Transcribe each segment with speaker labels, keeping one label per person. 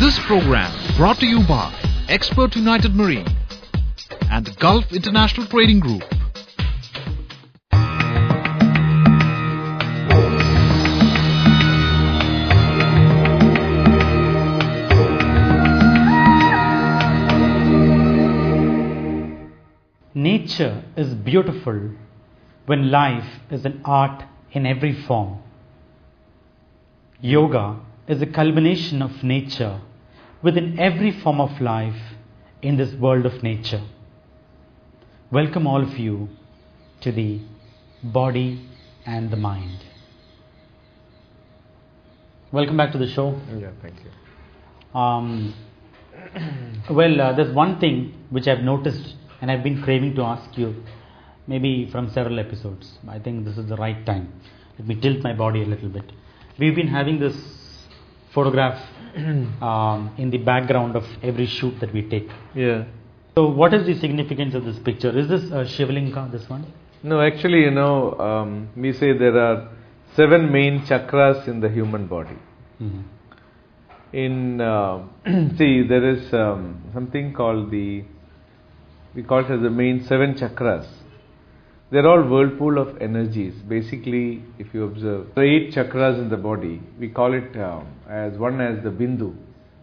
Speaker 1: This program brought to you by Expert United Marine and the Gulf International Trading Group.
Speaker 2: Nature is beautiful when life is an art in every form. Yoga is a culmination of nature within every form of life in this world of nature. Welcome all of you to the body and the mind. Welcome back to the show.
Speaker 3: Yeah, thank you.
Speaker 2: There's one thing which I've noticed and I've been craving to ask you, maybe from several episodes. I think this is the right time. Let me tilt my body a little bit. We've been having this photograph in the background of every shoot that we take.
Speaker 3: Yeah.
Speaker 2: So what is the significance of this picture? Is this a Shivlinga, this one?
Speaker 3: No, actually, we say there are 7 main chakras in the human body.
Speaker 2: Mm-hmm.
Speaker 3: There is something called we call it as the main 7 chakras. They're all whirlpool of energies. Basically, if you observe, the 8 chakras in the body, we call it as the bindu.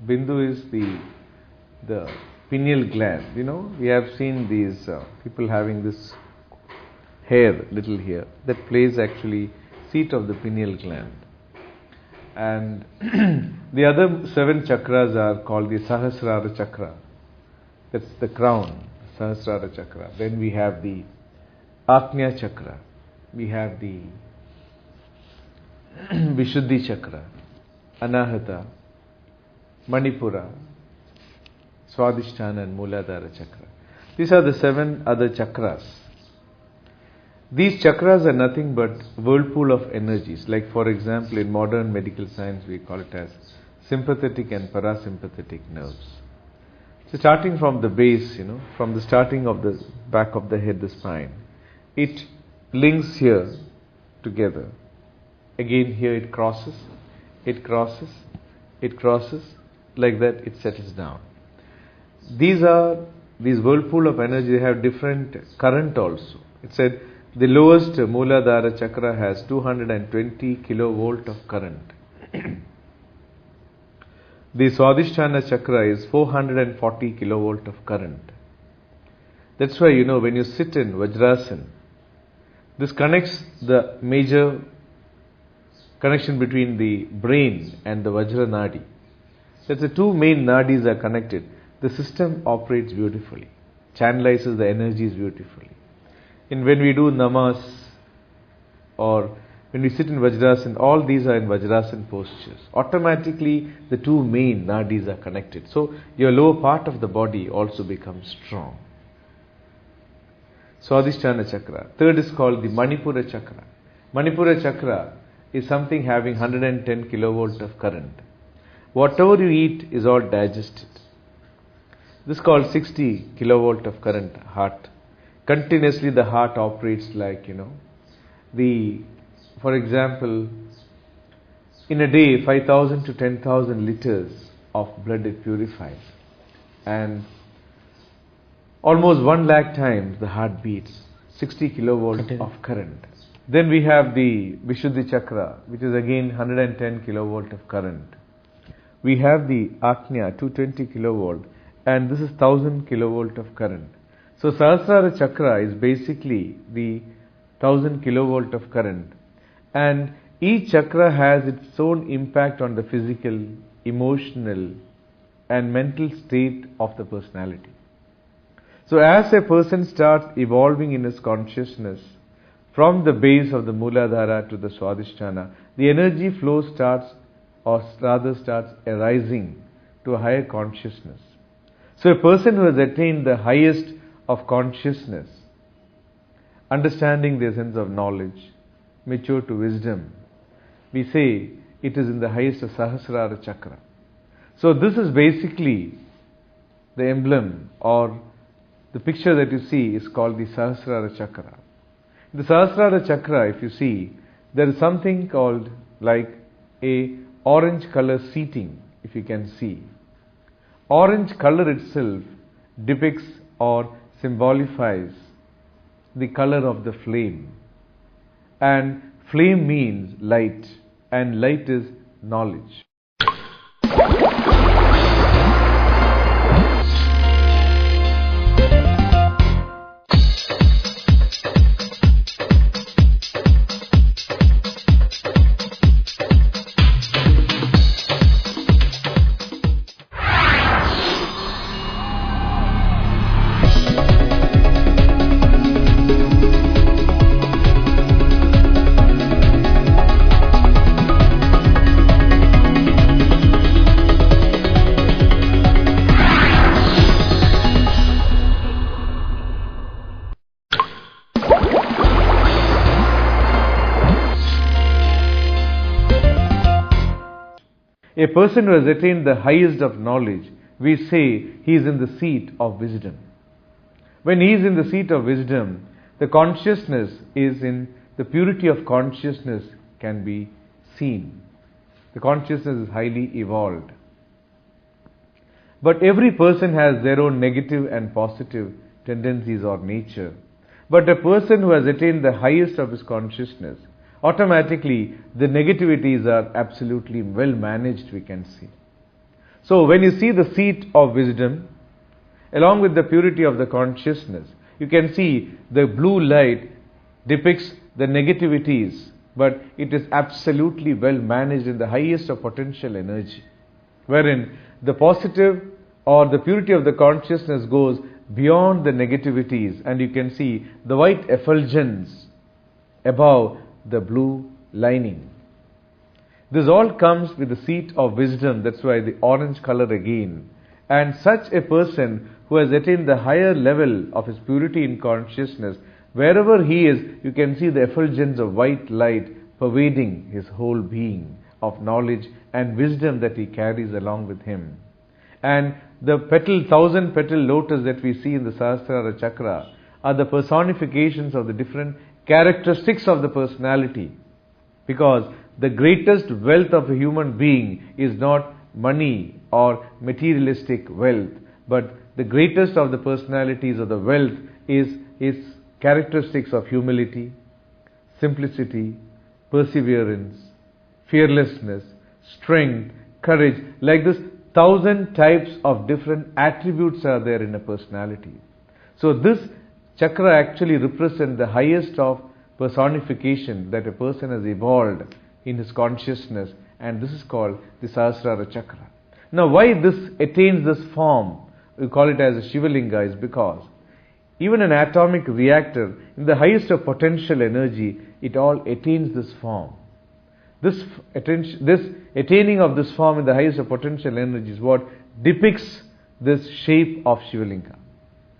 Speaker 3: Bindu is the pineal gland. We have seen these people having this hair, little hair, that plays actually seat of the pineal gland. And the other 7 chakras are called the Sahasrara chakra. That's the crown, Sahasrara chakra. Then we have the Agnya chakra, we have the Vishuddhi chakra, Anahata, Manipura, Swadhisthana and Mooladhara chakra. These are the 7 other chakras. These chakras are nothing but whirlpool of energies. Like for example, in modern medical science we call it as sympathetic and parasympathetic nerves. So starting from the base, from the starting of the back of the head, the spine, it links here together. Again here it crosses, it crosses, it crosses, like that it settles down. These whirlpool of energy, they have different current also. It said the lowest Mooladhara chakra has 220 kilovolt of current. The Swadhisthana chakra is 440 kilovolt of current. That's why when you sit in Vajrasana, this connects the major connection between the brain and the Vajra Nadi. That's the 2 main nadis are connected. The system operates beautifully, channelizes the energies beautifully. And when we do namas or when we sit in Vajrasana, all these are in Vajrasana postures. Automatically the 2 main nadis are connected. So your lower part of the body also becomes strong. Swadhisthana chakra. Third is called the Manipura chakra. Manipura chakra is something having 110 kilovolt of current. Whatever you eat is all digested. This is called 60 kilovolt of current heart. Continuously the heart operates like, for example, in a day 5,000 to 10,000 liters of blood it purifies. And almost 1 lakh times the heart beats, 60 kilovolt of current. Then we have the Vishuddhi chakra, which is again 110 kilovolt of current. We have the Agnya, 220 kilovolt, and this is 1000 kilovolt of current. So Sahasrara chakra is basically the 1000 kilovolt of current. And each chakra has its own impact on the physical, emotional, and mental state of the personality. So as a person starts evolving in his consciousness, from the base of the Mooladhara to the Swadhisthana, the energy flow starts arising to a higher consciousness. So a person who has attained the highest of consciousness, understanding the essence of knowledge, mature to wisdom, we say it is in the highest of Sahasrara chakra. So this is basically the emblem or the picture that you see is called the Sahasrara chakra. In the Sahasrara chakra, if you see, there is something called like a orange color seating, if you can see. orange color itself depicts or symbolifies the color of the flame. And flame means light, and light is knowledge. A person who has attained the highest of knowledge, we say he is in the seat of wisdom. When he is in the seat of wisdom, the consciousness is in the purity of consciousness can be seen. The consciousness is highly evolved. But every person has their own negative and positive tendencies or nature. But a person who has attained the highest of his consciousness, automatically the negativities are absolutely well managed, we can see. So when you see the seat of wisdom, along with the purity of the consciousness, you can see the blue light depicts the negativities, but it is absolutely well managed in the highest of potential energy, wherein the positive or the purity of the consciousness goes beyond the negativities, and you can see the white effulgence above the blue lining. This all comes with the seat of wisdom, that's why the orange color again. And such a person who has attained the higher level of his purity in consciousness, wherever he is, you can see the effulgence of white light pervading his whole being of knowledge and wisdom that he carries along with him. And the thousand petal lotus that we see in the Sahasrara Chakra are the personifications of the different characteristics of the personality, because the greatest wealth of a human being is not money or materialistic wealth, but the greatest of the personalities of the wealth is characteristics of humility, simplicity, perseverance, fearlessness, strength, courage. Like this, 1,000 types of different attributes are there in a personality. So this chakra actually represents the highest of personification that a person has evolved in his consciousness, and this is called the Sahasrara Chakra. Now why this attains this form, we call it as a Shivalinga, is because even an atomic reactor in the highest of potential energy, it all attains this form. This attaining of this form in the highest of potential energy is what depicts this shape of Shivalinga.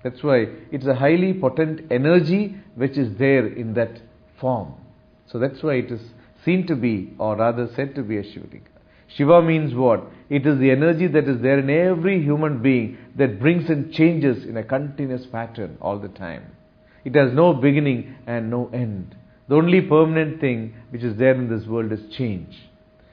Speaker 3: That's why it's a highly potent energy which is there in that form. So that's why it is seen to be, or rather said to be, a Shivalinga. Shiva means what? It is the energy that is there in every human being that brings in changes in a continuous pattern all the time. It has no beginning and no end. The only permanent thing which is there in this world is change.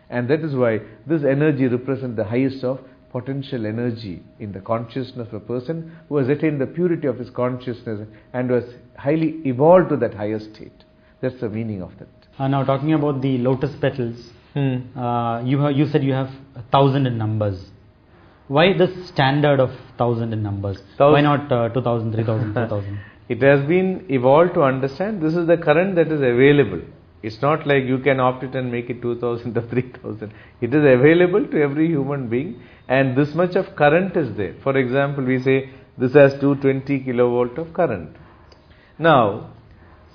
Speaker 3: And that is why this energy represents the highest of potential energy in the consciousness of a person who has attained the purity of his consciousness and who has highly evolved to that higher state. That's the meaning of that.
Speaker 2: Now talking about the lotus petals, you said you have 1,000 in numbers. Why this standard of 1,000 in numbers? Why not 2,000, 3,000, 4,000?
Speaker 3: It has been evolved to understand this is the current that is available. It's not like you can opt it and make it 2,000 or 3,000. It is available to every human being, and this much of current is there. For example, we say this has 220 kilovolt of current. Now,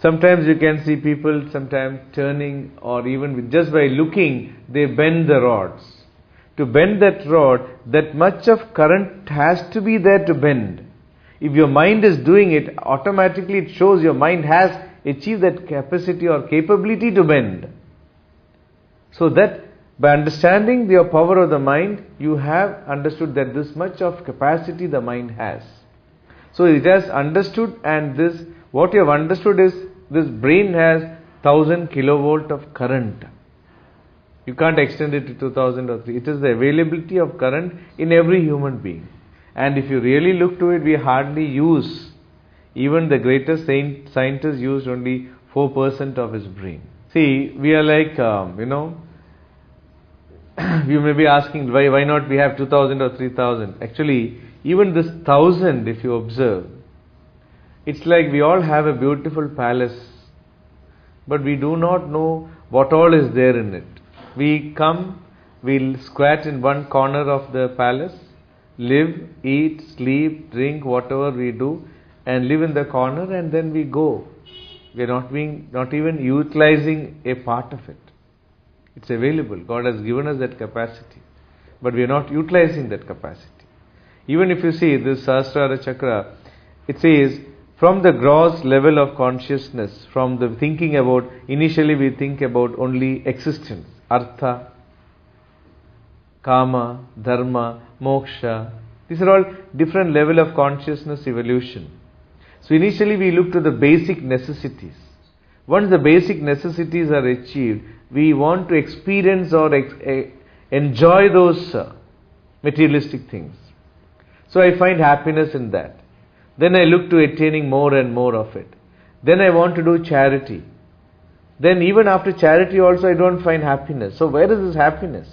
Speaker 3: sometimes you can see people sometimes turning, or even just by looking, they bend the rods. To bend that rod, that much of current has to be there to bend. If your mind is doing it, automatically it shows your mind has achieved that capacity or capability to bend. So that by understanding the power of the mind, you have understood that this much of capacity the mind has. So it has understood, and this, what you have understood is, this brain has 1,000 kilovolt of current. You can't extend it to 2000 or 3. It is the availability of current in every human being. And if you really look to it, we hardly use, even the greatest scientists used only 4% of his brain. See, we are like, you may be asking, why not we have 2000 or 3000? Actually, even this 1000, if you observe, it's like we all have a beautiful palace, but we do not know what all is there in it. We come, we'll squat in one corner of the palace, live, eat, sleep, drink, whatever we do, and live in the corner, and then we go. We are not even utilizing a part of it. It's available. God has given us that capacity, but we are not utilizing that capacity. Even if you see this Sahasrara Chakra, it says, from the gross level of consciousness, from the thinking about, initially we think about only existence, artha, kama, dharma, moksha. These are all different level of consciousness evolution. So initially we look to the basic necessities. Once the basic necessities are achieved, we want to experience or enjoy those materialistic things. So I find happiness in that. Then I look to attaining more and more of it. Then I want to do charity. Then even after charity also I don't find happiness. So where is this happiness?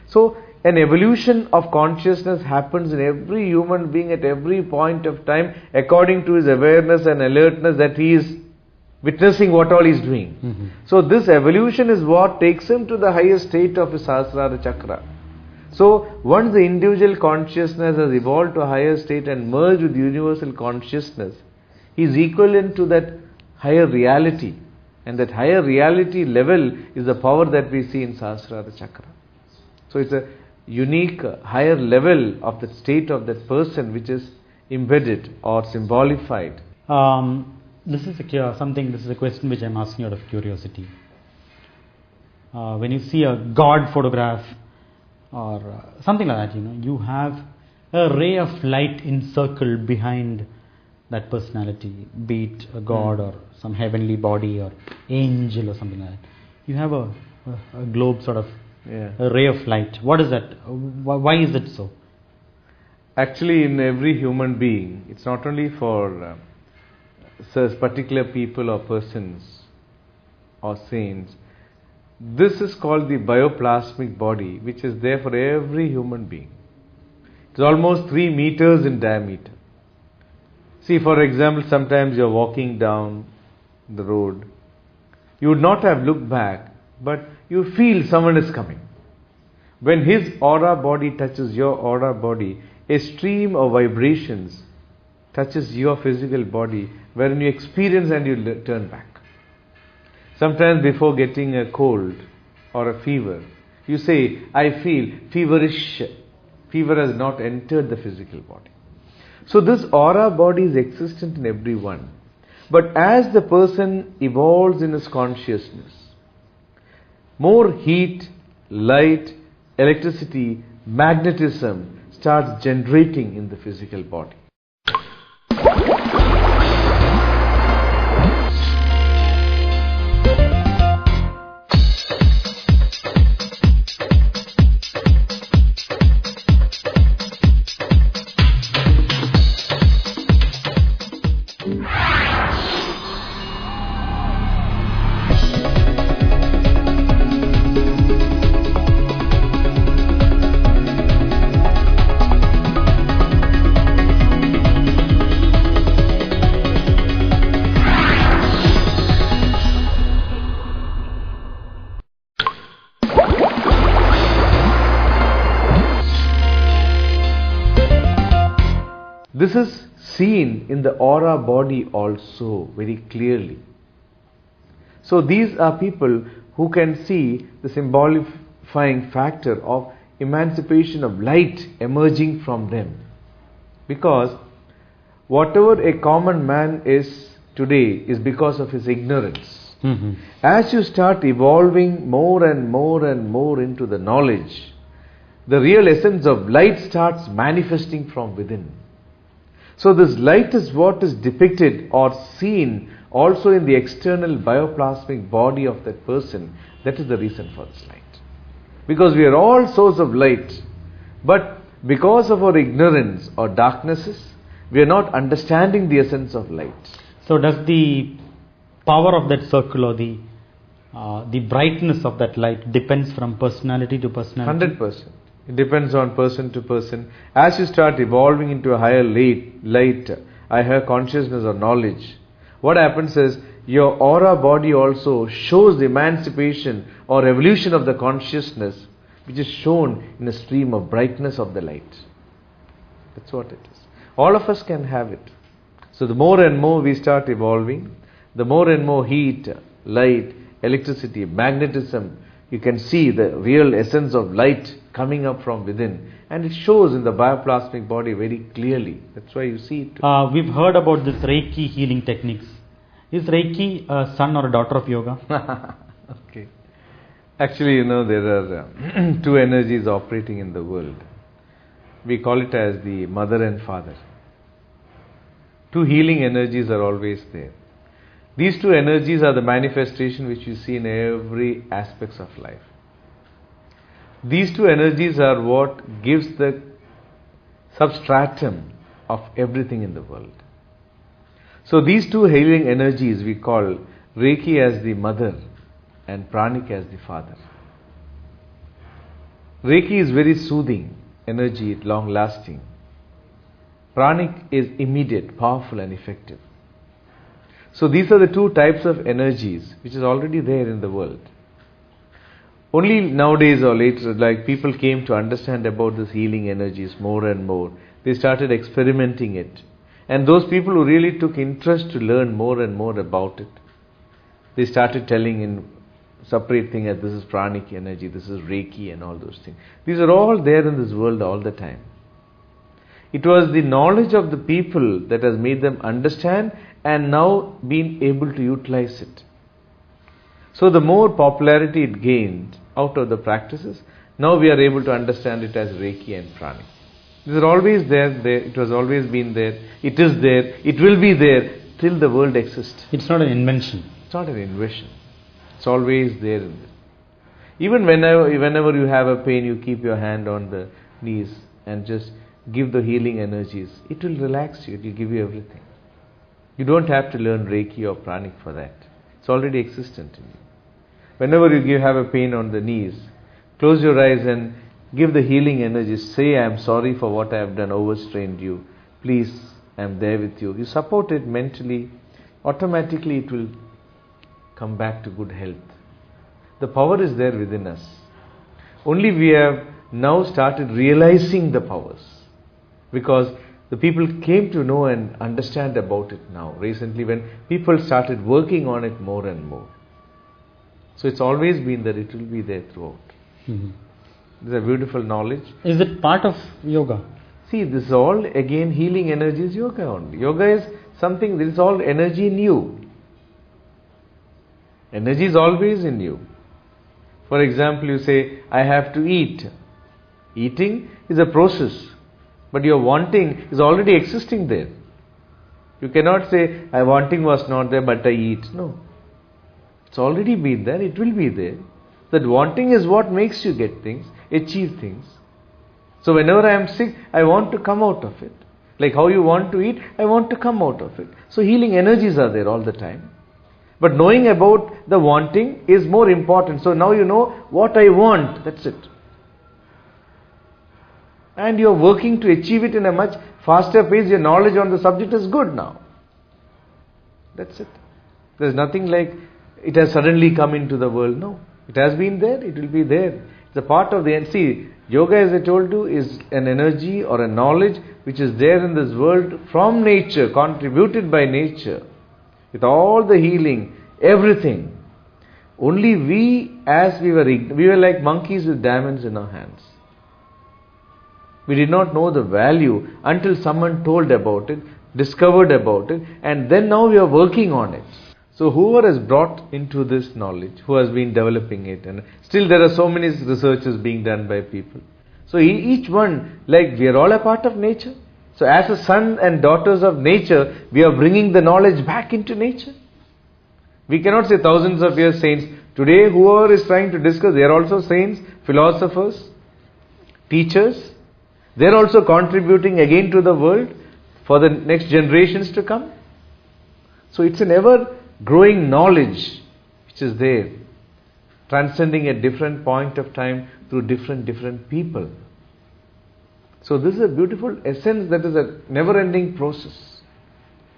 Speaker 3: So an evolution of consciousness happens in every human being at every point of time according to his awareness and alertness that he is witnessing what all he is doing. Mm-hmm. So this evolution is what takes him to the highest state of his Sahasrara Chakra. So once the individual consciousness has evolved to a higher state and merged with universal consciousness, he is equivalent to that higher reality. And that higher reality level is the power that we see in Sahasrara Chakra. So it's a unique higher level of the state of that person which is embedded or symbolified.
Speaker 2: This is a question which I'm asking out of curiosity. When you see a God photograph or something like that, you have a ray of light encircled behind that personality, be it a God or some heavenly body or angel or something like that. You have a globe sort of, a ray of light. What is that? Why is it so?
Speaker 3: Actually, in every human being, it's not only for particular people or persons or saints. This is called the bioplasmic body, which is there for every human being. It's almost 3 meters in diameter. See, for example, sometimes you're walking down the road. You would not have looked back, but you feel someone is coming. When his aura body touches your aura body, a stream of vibrations touches your physical body, wherein you experience and you turn back. Sometimes before getting a cold or a fever, you say, I feel feverish. Fever has not entered the physical body. So this aura body is existent in everyone. But as the person evolves in his consciousness, more heat, light, electricity, magnetism starts generating in the physical body. This is seen in the aura body also very clearly. So these are people who can see the symbolifying factor of emancipation of light emerging from them. Because whatever a common man is today is because of his ignorance. Mm-hmm. As you start evolving more and more and more into the knowledge, the real essence of light starts manifesting from within. So this light is what is depicted or seen also in the external bioplasmic body of that person. That is the reason for this light. because we are all source of light. But because of our ignorance or darknesses, we are not understanding the essence of light.
Speaker 2: So does the power of that circle or the brightness of that light depends from personality to personality?
Speaker 3: 100%. It depends on person to person. As you start evolving into a higher light, higher consciousness or knowledge, what happens is your aura body also shows the emancipation or evolution of the consciousness, which is shown in a stream of brightness of the light. That's what it is. All of us can have it. So the more and more we start evolving, the more and more heat, light, electricity, magnetism, you can see the real essence of light coming up from within, and it shows in the bioplasmic body very clearly. That's why you see it.
Speaker 2: We've heard about this Rekhi healing techniques. Is Rekhi a son or a daughter of yoga?
Speaker 3: Okay. Actually, there are two energies operating in the world. We call it as the mother and father. Two healing energies are always there. These two energies are the manifestation which you see in every aspects of life. These two energies are what gives the substratum of everything in the world. So these two healing energies we call Rekhi as the mother and Panic as the father. Rekhi is very soothing energy, long lasting. Panic is immediate, powerful and effective. So these are the two types of energies which is already there in the world. Only nowadays or later, like people came to understand about these healing energies more and more. They started experimenting it. And those people who really took interest to learn more and more about it, they started telling in separate thing as this is pranic energy, this is Rekhi and all those things. These are all there in this world all the time. It was the knowledge of the people that has made them understand and now been able to utilize it. So the more popularity it gained out of the practices, now we are able to understand it as Rekhi and Panic. These are always there, it has always been there, it is there, it will be there till the world exists.
Speaker 2: It's not an invention.
Speaker 3: It's not an invention. It's always there in this. Even whenever you have a pain, you keep your hand on the knees and just give the healing energies. It will relax you, it will give you everything. You don't have to learn Rekhi or Panic for that. It's already existent in you. Whenever you have a pain on the knees, close your eyes and give the healing energies. Say, I am sorry for what I have done, overstrained you. Please, I am there with you. You support it mentally, automatically it will come back to good health. The power is there within us. Only we have now started realizing the powers, because the people came to know and understand about it now, recently, when people started working on it more and more. So it's always been there, it will be there throughout.
Speaker 2: Mm-hmm.
Speaker 3: This is a beautiful knowledge.
Speaker 2: Is it part of yoga?
Speaker 3: See, this is all again healing energy is yoga only. Yoga is something, this is all energy in you. Energy is always in you. For example, you say, I have to eat. Eating is a process, but your wanting is already existing there. You cannot say, my wanting was not there, but I eat. No. It's already been there, it will be there. That wanting is what makes you get things, achieve things. So whenever I am sick, I want to come out of it. Like how you want to eat, I want to come out of it. So healing energies are there all the time. But knowing about the wanting is more important. So now you know what I want, that's it. And you are working to achieve it in a much faster pace. Your knowledge on the subject is good now. That's it. There's nothing like it has suddenly come into the world. No. It has been there, it will be there. It's a part of the... See, yoga, as I told you, is an energy or a knowledge which is there in this world from nature, contributed by nature. With all the healing, everything. Only we, as we were like monkeys with diamonds in our hands. We did not know the value until someone told about it, discovered about it, and then now we are working on it. So whoever has brought into this knowledge, who has been developing it, and still there are so many researches being done by people. So each one, like we are all a part of nature. So as a son and daughters of nature, we are bringing the knowledge back into nature. We cannot say thousands of years saints. Today whoever is trying to discuss, they are also saints philosophers, teachers. They're also contributing again to the world for the next generations to come. So it's an ever growing knowledge which is there, transcending a different point of time through different people. So this is a beautiful essence that is a never-ending process.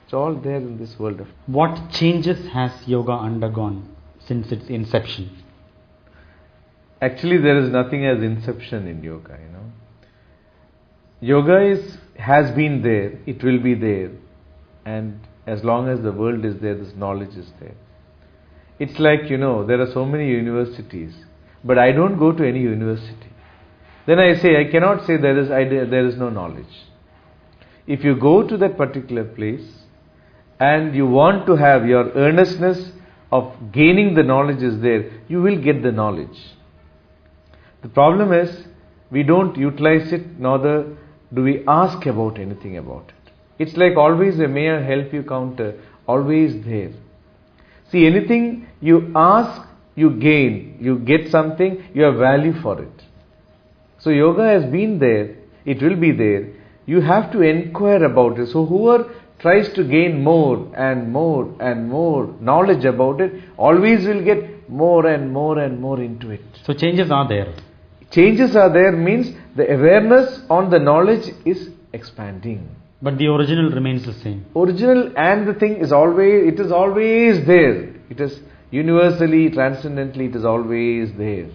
Speaker 3: It's all there in this world of.
Speaker 2: What changes has yoga undergone since its inception?
Speaker 3: Actually, there is nothing as inception in yoga, Yoga has been there, it will be there, and as long as the world is there, this knowledge is there. It's like, there are so many universities, but I don't go to any university. Then I say, I cannot say there is no knowledge. If you go to that particular place and you want to have your earnestness of gaining the knowledge is there, you will get the knowledge. The problem is, we don't utilize it, nor do we ask about anything about it. It's like always a may I help you counter, always there. See, anything you ask, you gain. You get something, you have value for it. So yoga has been there, it will be there. You have to inquire about it. So whoever tries to gain more and more and more knowledge about it, always will get more and more and more into it.
Speaker 2: So changes are there.
Speaker 3: Changes are there means the awareness on the knowledge is expanding.
Speaker 2: But the original remains the same.
Speaker 3: Original and the thing is always there. It is universally, transcendently, it is always there.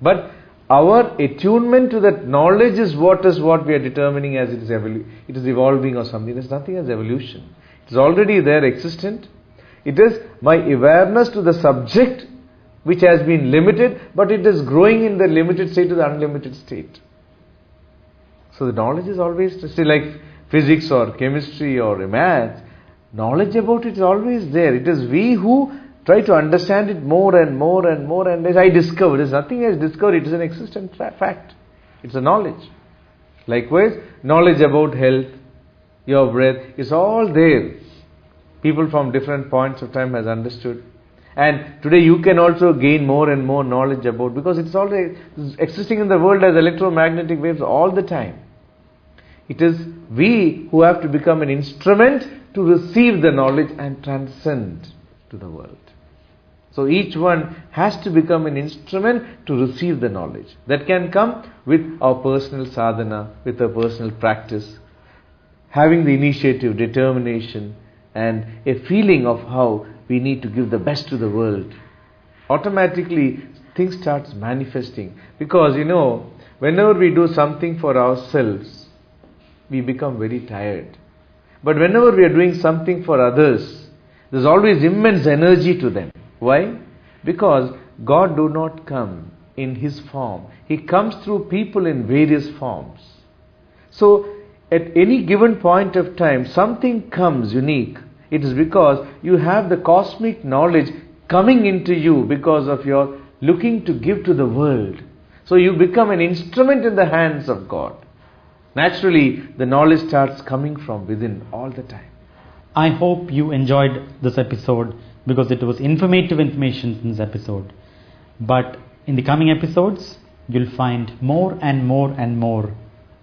Speaker 3: But our attunement to that knowledge is what we are determining as it is evolving or something. There is nothing as evolution. It is already there, existent. It is my awareness to the subject which has been limited, but it is growing in the limited state to the unlimited state. So the knowledge is always, like physics or chemistry or math, knowledge about it is always there. It is we who try to understand it more and more and more, and as I discover, there's nothing as discovered, it is an existent fact. It's a knowledge. Likewise, knowledge about health, your breath, is all there. People from different points of time has understood. And today you can also gain more and more knowledge about, because it's already existing in the world as electromagnetic waves all the time. It is we who have to become an instrument to receive the knowledge and transcend to the world. So each one has to become an instrument to receive the knowledge. That can come with our personal sadhana, with our personal practice, having the initiative, determination, and a feeling of how we need to give the best to the world. Automatically things starts manifesting, because whenever we do something for ourselves, we become very tired. But whenever we are doing something for others, there's always immense energy to them. Why? Because God do not come in His form. He comes through people in various forms. So at any given point of time, something comes unique. It is because you have the cosmic knowledge coming into you because of your looking to give to the world. So you become an instrument in the hands of God. Naturally, the knowledge starts coming from within all the time.
Speaker 2: I hope you enjoyed this episode, because it was informative information in this episode. But in the coming episodes, you'll find more and more and more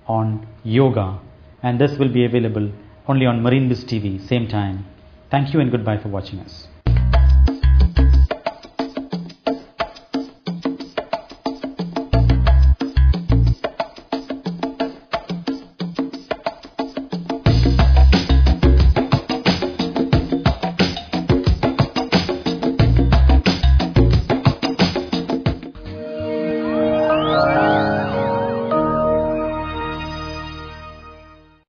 Speaker 2: on yoga. And this will be available only on Marine Biz TV, same time. Thank you and goodbye for watching us.